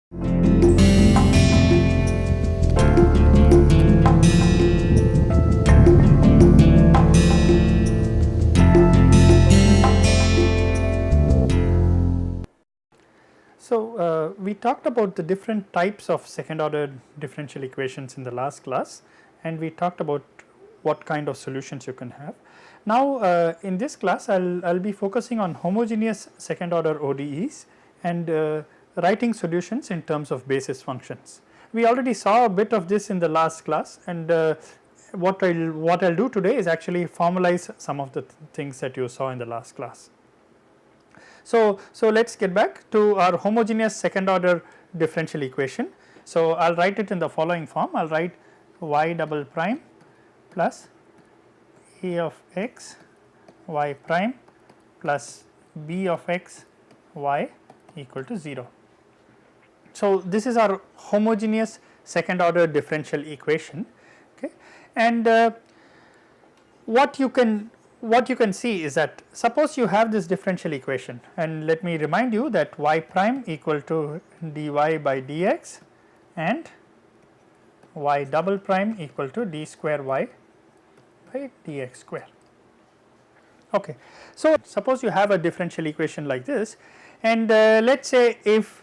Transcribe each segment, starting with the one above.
So, we talked about the different types of second order differential equations in the last class, and we talked about what kind of solutions you can have. Now, in this class I will be focusing on homogeneous second order ODEs and writing solutions in terms of basis functions. We already saw a bit of this in the last class, and what I'll do today is actually formalize some of the things that you saw in the last class. So let us get back to our homogeneous second order differential equation. So, I will write it in the following form. I will write y double prime plus a of x y prime plus b of x y equal to 0. So, this is our homogeneous second order differential equation, okay. And what you can see is that suppose you have this differential equation, and let me remind you that y prime equal to dy by dx and y double prime equal to d square y by dx square. Okay. So, suppose you have a differential equation like this, and let us say if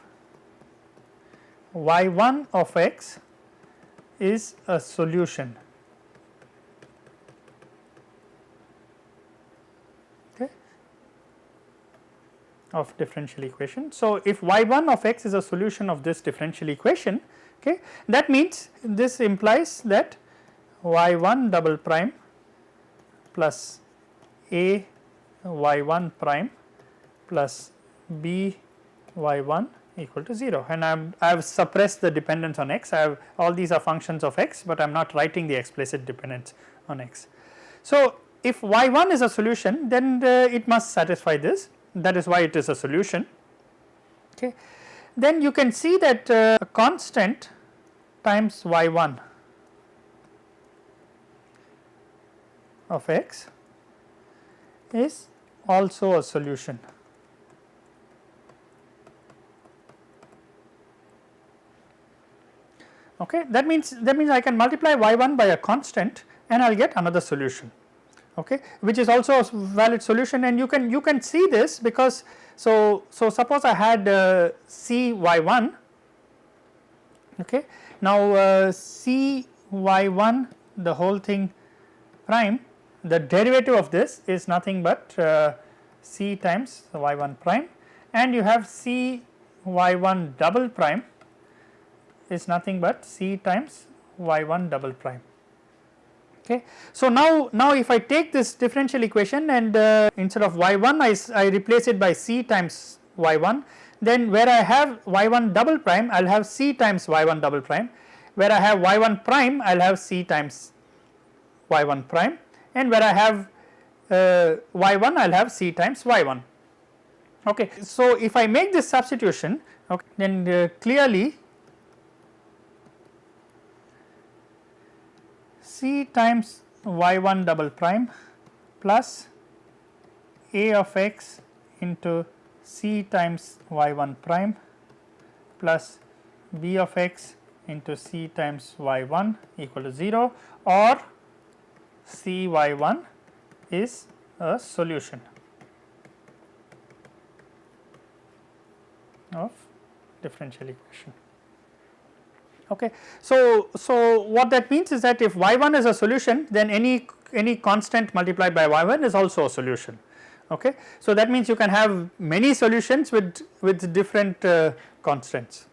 y1 of x is a solution, okay, of differential equation. So, if y1 of x is a solution of this differential equation, okay, that means this implies that y1 double prime plus a y1 prime plus b y1 equal to 0, and I have suppressed the dependence on x. I have all these are functions of x, but I am not writing the explicit dependence on x. So, if y1 is a solution, then it must satisfy this, that is why it is a solution, okay. Then you can see that a constant times y1 of x is also a solution. Okay. That means I can multiply y1 by a constant and I will get another solution, okay, which is also a valid solution, and you can see this because so suppose I had c y1, okay. Now c y1 the whole thing prime, the derivative of this is nothing but c times y1 prime, and you have c y1 double prime is nothing but c times y1 double prime, okay. So, now if I take this differential equation and instead of y1 I replace it by c times y1, then where I have y1 double prime I will have c times y1 double prime, where I have y1 prime I will have c times y1 prime, and where I have y1 I will have c times y1, okay. So, if I make this substitution, okay, then clearly c times y1 double prime plus a of x into c times y1 prime plus b of x into c times y1 equal to 0, or c y1 is a solution of differential equation. Okay. So, what that means is that if y1 is a solution, then any constant multiplied by y1 is also a solution, okay. So, that means you can have many solutions with different constants,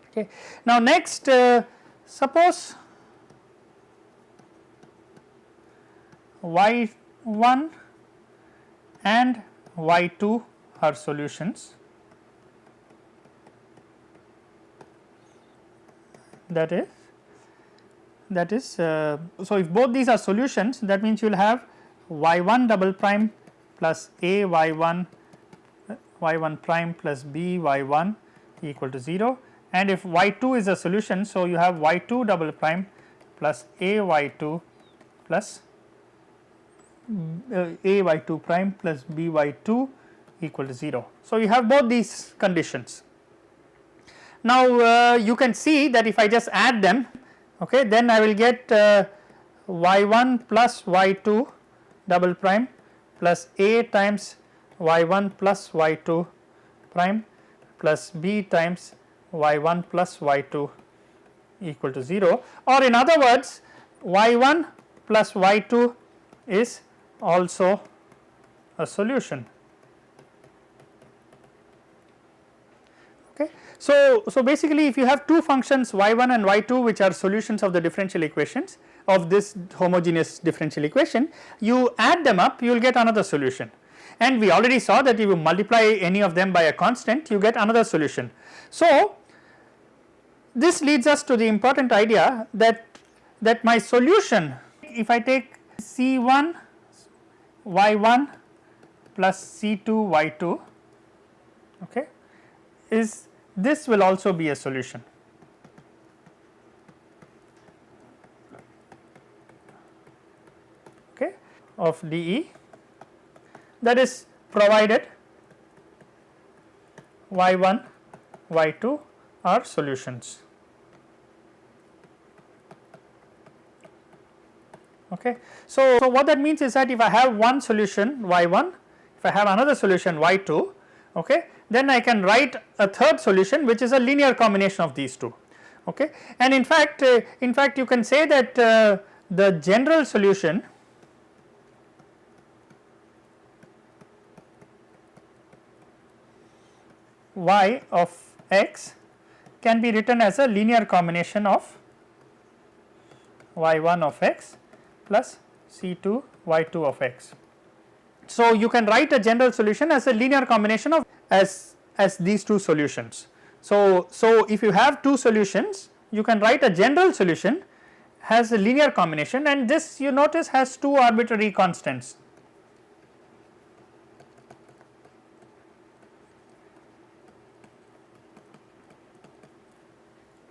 okay. Now, next suppose y1 and y2 are solutions, that is so if both these are solutions, that means you will have y1 double prime plus a y1 prime plus b y1 equal to 0, and if y2 is a solution, so you have y2 double prime plus a y2 plus a y2 prime plus b y2 equal to 0. So, you have both these conditions. Now you can see that if I just add them, okay, then I will get y1 plus y2 double prime plus a times y1 plus y2 prime plus b times y1 plus y2 equal to 0, or in other words y1 plus y2 is also a solution. Okay. So basically if you have two functions y1 and y2 which are solutions of the differential equations of this homogeneous differential equation, you add them up, you will get another solution, and we already saw that if you multiply any of them by a constant you get another solution. So this leads us to the important idea that my solution, if I take C1 y1 plus C2 y2, okay, is this will also be a solution. Okay, of dE, that is provided y1 y2 are solutions. Okay. So what that means is that if I have one solution y1, if I have another solution y2, okay, then I can write a third solution which is a linear combination of these two. Okay. And in fact you can say that the general solution y of x can be written as a linear combination of y1 of x plus C2 y2 of x. So you can write a general solution as a linear combination of as these two solutions. So if you have two solutions, you can write a general solution as a linear combination, and this you notice has two arbitrary constants.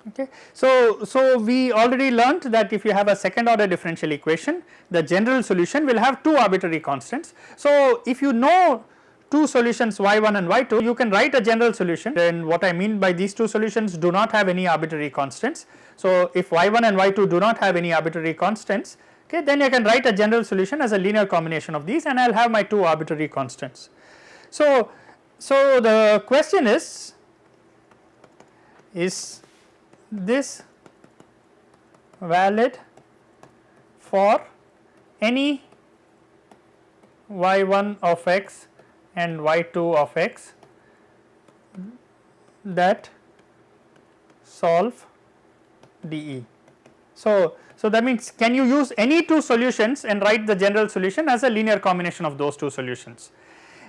Okay. So we already learnt that if you have a second order differential equation, the general solution will have two arbitrary constants. So if you know two solutions y1 and y2, you can write a general solution. Then what I mean by these two solutions do not have any arbitrary constants. So if y1 and y2 do not have any arbitrary constants, okay, then I can write a general solution as a linear combination of these, and I will have my two arbitrary constants. So the question is this valid for any y1 of x and y2 of x that solve dE. So that means can you use any two solutions and write the general solution as a linear combination of those two solutions?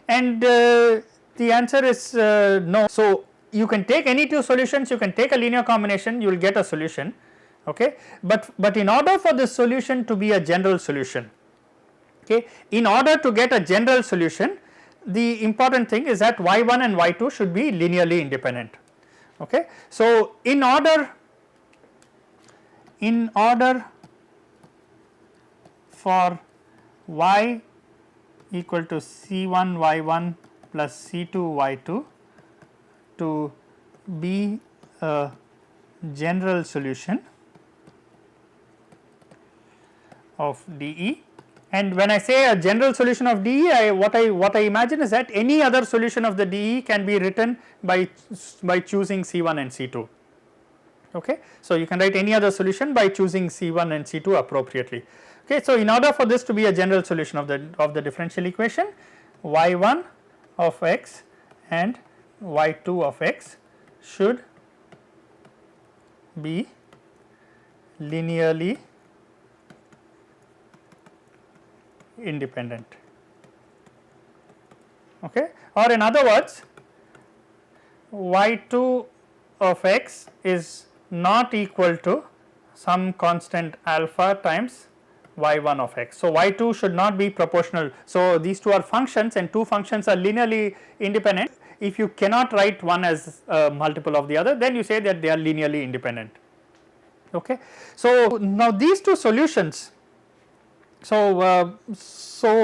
And the answer is no. So you can take any two solutions, you can take a linear combination, you will get a solution, okay, but in order for this solution to be a general solution, okay, in order to get a general solution, the important thing is that y1 and y2 should be linearly independent. Okay. So in order for y equal to C1 y1 plus C2 y2 to be a general solution of dE, and when I say a general solution of dE, what I imagine is that any other solution of the dE can be written by choosing C1 and C2. Okay. So you can write any other solution by choosing C1 and C2 appropriately. Okay. So in order for this to be a general solution of the differential equation, y1 of x and y2 of x should be linearly independent. Okay. Or in other words, y2 of x is not equal to some constant alpha times y1 of x. So y2 should not be proportional. So these two are functions, and two functions are linearly independent. If you cannot write one as a multiple of the other, then you say that they are linearly independent. Okay. So now these two solutions, so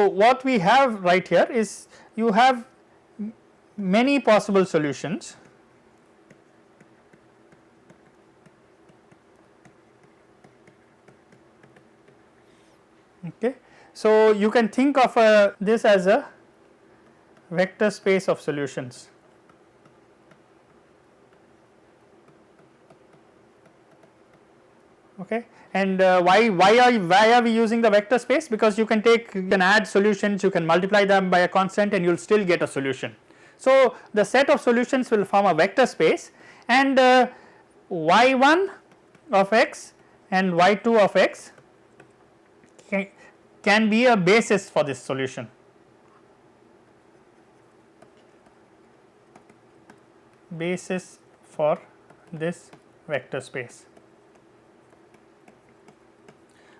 what we have right here is you have many possible solutions So, you can think of this as a vector space of solutions. Okay. And why are we using the vector space? Because you can add solutions, you can multiply them by a constant and you will still get a solution. So, the set of solutions will form a vector space, and y1 of x and y2 of x can be a basis for this solution. Basis for this vector space.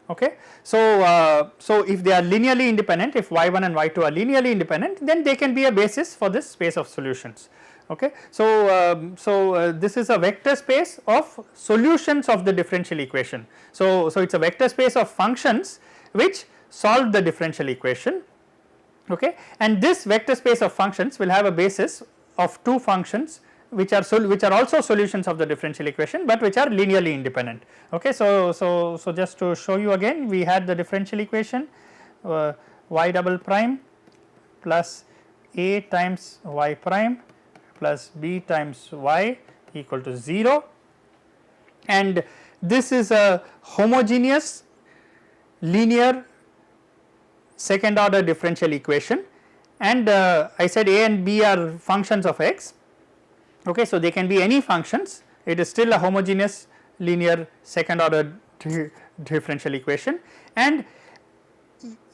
Okay. So, so if they are linearly independent, if y1 and y2 are linearly independent, then they can be a basis for this space of solutions. Okay. So, this is a vector space of solutions of the differential equation. So, it is a vector space of functions which solve the differential equation. Okay. And this vector space of functions will have a basis of two functions which are also solutions of the differential equation, but which are linearly independent. Okay. So, just to show you again, we had the differential equation y double prime plus a times y prime plus b times y equal to 0, and this is a homogeneous linear second order differential equation, and I said a and b are functions of x. Okay, so they can be any functions, it is still a homogeneous linear second order differential equation, and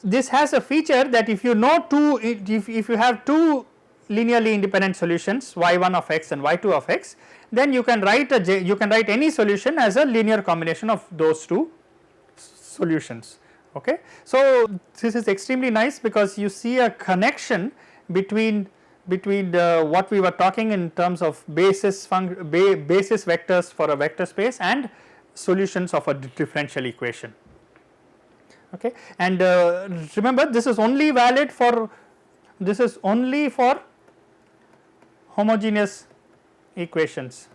this has a feature that if you know if you have two linearly independent solutions y1 of x and y2 of x, then you can write any solution as a linear combination of those two solutions. Okay. So, this is extremely nice because you see a connection between what we were talking in terms of basis vectors for a vector space and solutions of a differential equation. Okay. And remember, this is only valid for homogeneous equations.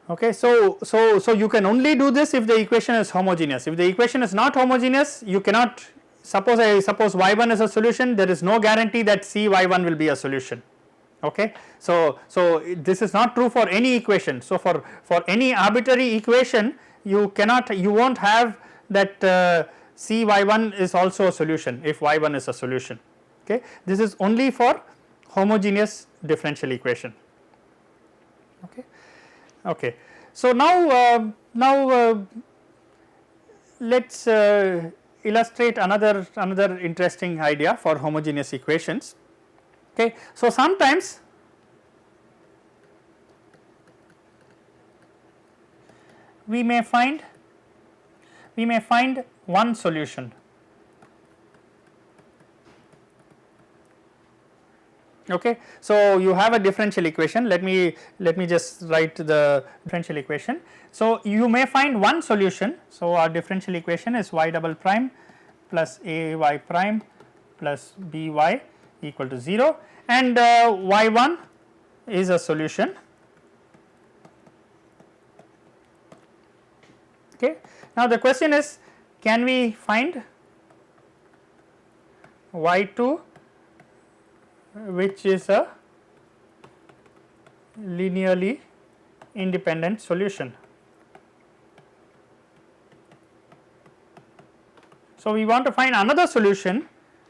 Okay. So, you can only do this if the equation is homogeneous. If the equation is not homogeneous, you cannot. Suppose y1 is a solution, there is no guarantee thatcy1 will be a solution. Okay. So, this is not true for any equation. So, for any arbitrary equation, you won't have thatcy1 is also a solution if y1 is a solution. Okay. This is only for homogeneous differential equation. Okay. Okay. So, now let us illustrate another interesting idea for homogeneous equations. Okay. So, sometimes we may find one solution. Okay. So, you have a differential equation, let me just write the differential equation. So, you may find one solution. So, our differential equation is y double prime plus a y prime plus b y equal to 0, and y1 is a solution. Okay. Now, the question is, can we find y2 which is a linearly independent solution? So, we want to find another solution.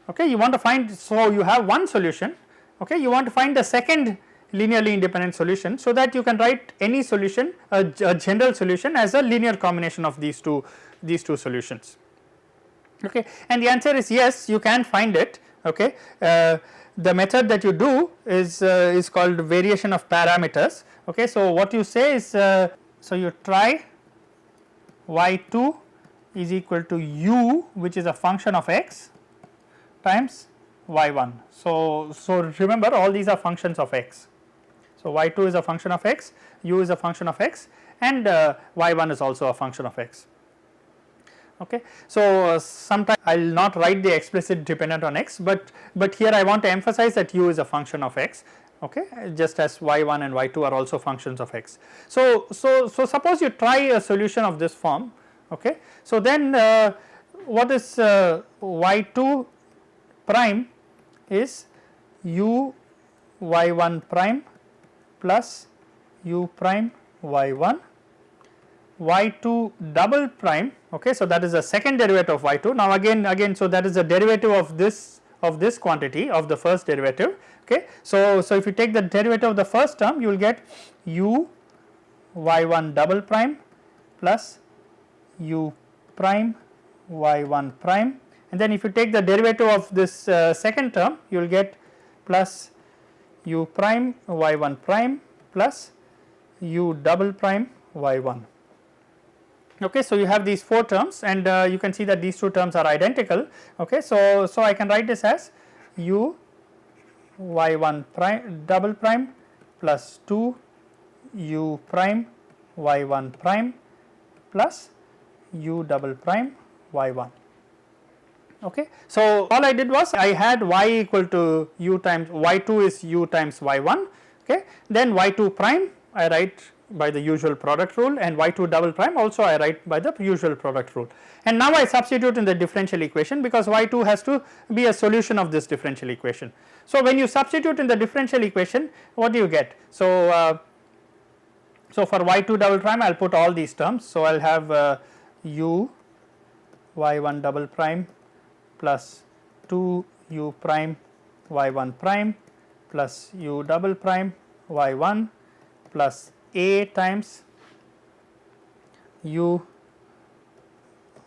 Okay, you want to find, so you have one solution. Okay, you want to find the second linearly independent solution, so that you can write any solution, a general solution, as a linear combination of these two solutions. Okay, and the answer is yes, you can find it. Okay, the method that you do is called variation of parameters. Okay, so what you say is, so you try y2 is equal to u, which is a function of x, times y1. So, remember, all these are functions of x. So, y2 is a function of x, u is a function of x, and y1 is also a function of x. Okay. So, sometimes I will not write the explicit dependent on x, but here I want to emphasize that u is a function of x. okay, just as y1 and y2 are also functions of x. So suppose you try a solution of this form, okay. So then what is y2 prime is u y1 prime plus u prime y1, y2 double prime, okay. So that is the second derivative of y2. Now again so that is the derivative of this quantity of the first derivative, okay. So if you take the derivative of the first term, you will get u y1 double prime plus u prime y1 prime, and then if you take the derivative of this second term, you will get plus u prime y1 prime plus u double prime y1. Okay, so you have these 4 terms, and you can see that these 2 terms are identical. Okay, so I can write this as u y1 prime double prime plus 2 u prime y1 prime plus u double prime y1. Okay, so all I did was I had y equal to u times y2 is u times y1, okay. Then y2 prime I write by the usual product rule, and y2 double prime also I write by the usual product rule. And now I substitute in the differential equation, because y2 has to be a solution of this differential equation. So when you substitute in the differential equation, what do you get? So for y2 double prime I will put all these terms. So I will have u y1 double prime plus 2 u prime y1 prime plus u double prime y1 plus a times u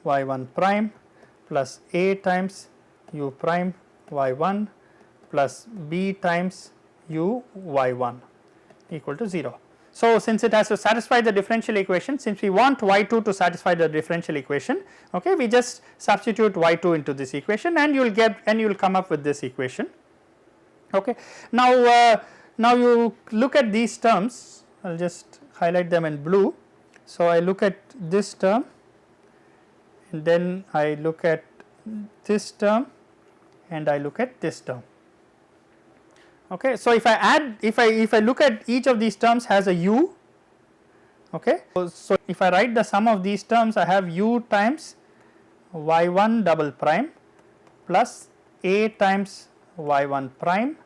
y1 prime plus a times u prime y1 plus b times u y1 equal to 0. So since it has to satisfy the differential equation, since we want y2 to satisfy the differential equation, okay, we just substitute y2 into this equation, and you will come up with this equation. Okay. Now you look at these terms. I will just highlight them in blue. So I look at this term, and then I look at this term, and I look at this term. Okay, so if I look at each of these terms has a u, okay. So if I write the sum of these terms, I have u times y1 double prime plus a times y1 prime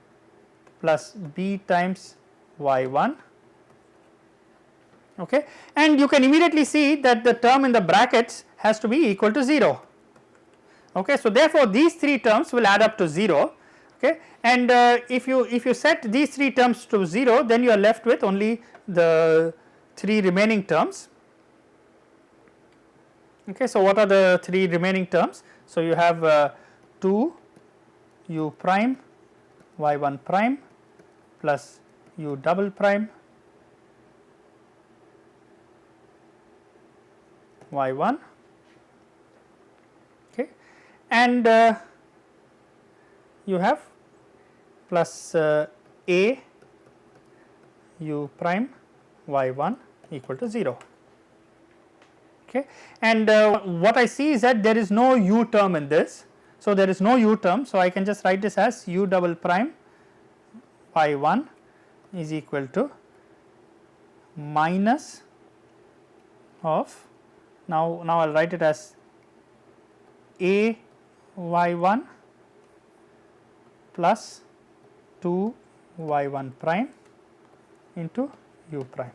plus b times y1. Okay, and you can immediately see that the term in the brackets has to be equal to 0. Okay, so therefore these 3 terms will add up to 0. Okay, and if you set these 3 terms to 0, then you are left with only the 3 remaining terms. Okay, so what are the 3 remaining terms? So you have 2 u prime y1 prime plus u double prime y1, okay, and you have plus a u prime y1 equal to 0. Okay, and what I see is that there is no u term in this. So there is no u term, so I can just write this as u double prime y1 is equal to minus of, now I will write it as a y1 plus 2 y1 prime into u prime.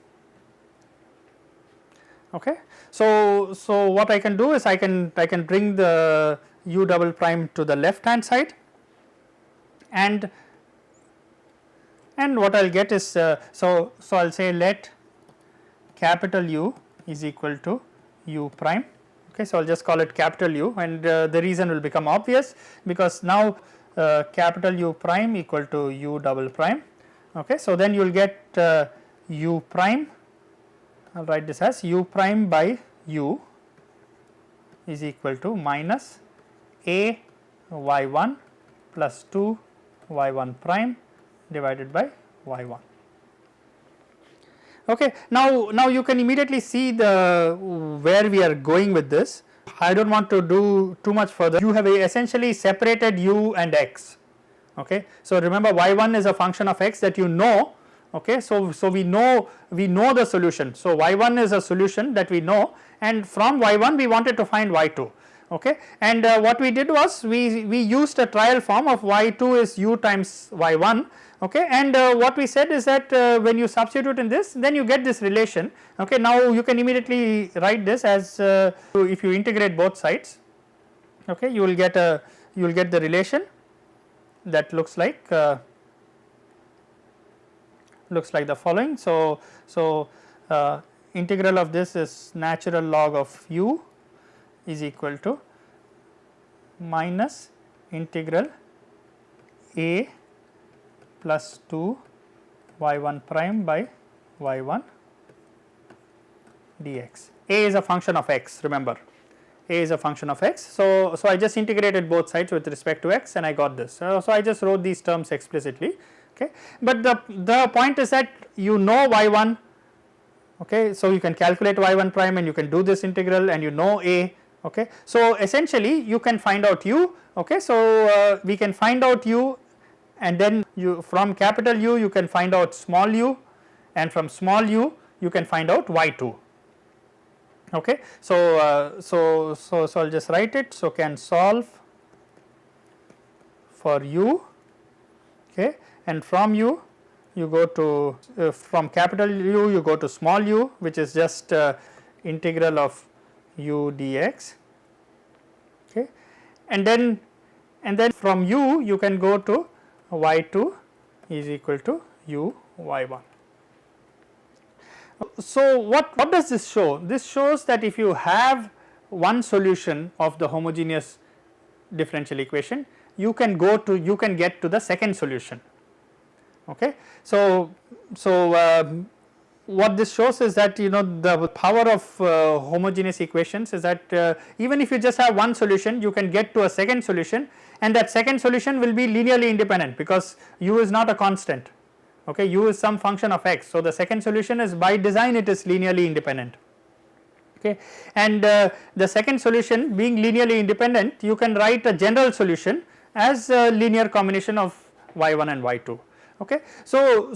Okay. So what I can do is I can bring the u double prime to the left hand side, and what I will get is so I will say let capital U is equal to u prime. Okay, so I will just call it capital U, and the reason will become obvious, because now capital U prime equal to u double prime. Okay, so then you will get u prime, I will write this as u prime by u is equal to minus a y1 plus 2 y1 prime divided by y1. Okay, now you can immediately see where we are going with this. I do not want to do too much further. You have essentially separated u and x. Okay. So, remember y1 is a function of x that you know. Okay. So, we know the solution. So, y1 is a solution that we know, and from y1 we wanted to find y2. Okay. And what we did was we used a trial form of y2 is u times y1. Okay. And what we said is that when you substitute in this, then you get this relation. Okay. Now, you can immediately write this as if you integrate both sides. Okay. You will get the relation that looks like the following. So, integral of this is natural log of u is equal to minus integral a plus 2 y1 prime by y1 dx. A is a function of x, remember, a is a function of x. So, I just integrated both sides with respect to x and I got this. So, I just wrote these terms explicitly. Okay. But the point is that you know y1. Okay. So, you can calculate y1 prime and you can do this integral and you know a. Okay. So, essentially you can find out u. Okay. So, we can find out u, and then you from capital U you can find out small u, and from small u you can find out y2. Okay. So, I'll just write it. So, can solve for u. Okay. And from u you go to from capital U you go to small u, which is just integral of u dx. Okay. And then from u you can go to y2 is equal to u y1. So, what does this show? This shows that if you have one solution of the homogeneous differential equation, you can get to the second solution. Okay. So, what this shows is that the power of homogeneous equations is that even if you just have one solution, you can get to a second solution, and that second solution will be linearly independent because u is not a constant. Okay, u is some function of x. So, the second solution is by design it is linearly independent. Okay. And the second solution being linearly independent, you can write a general solution as a linear combination of y1 and y2. Okay. So,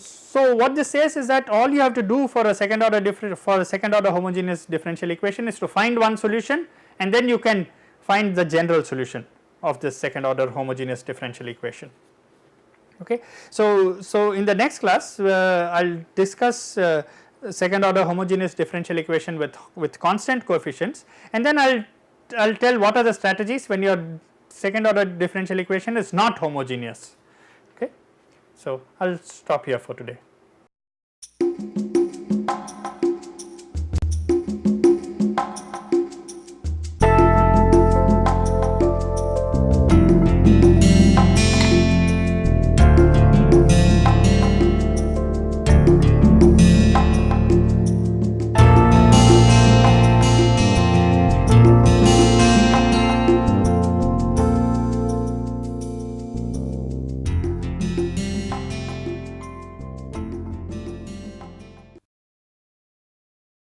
what this says is that all you have to do for a second order homogeneous differential equation is to find one solution, and then you can find the general solution of this second order homogeneous differential equation. Okay. So, in the next class I will discuss second order homogeneous differential equation with constant coefficients, and then I will tell what are the strategies when your second order differential equation is not homogeneous. Okay. So, I will stop here for today.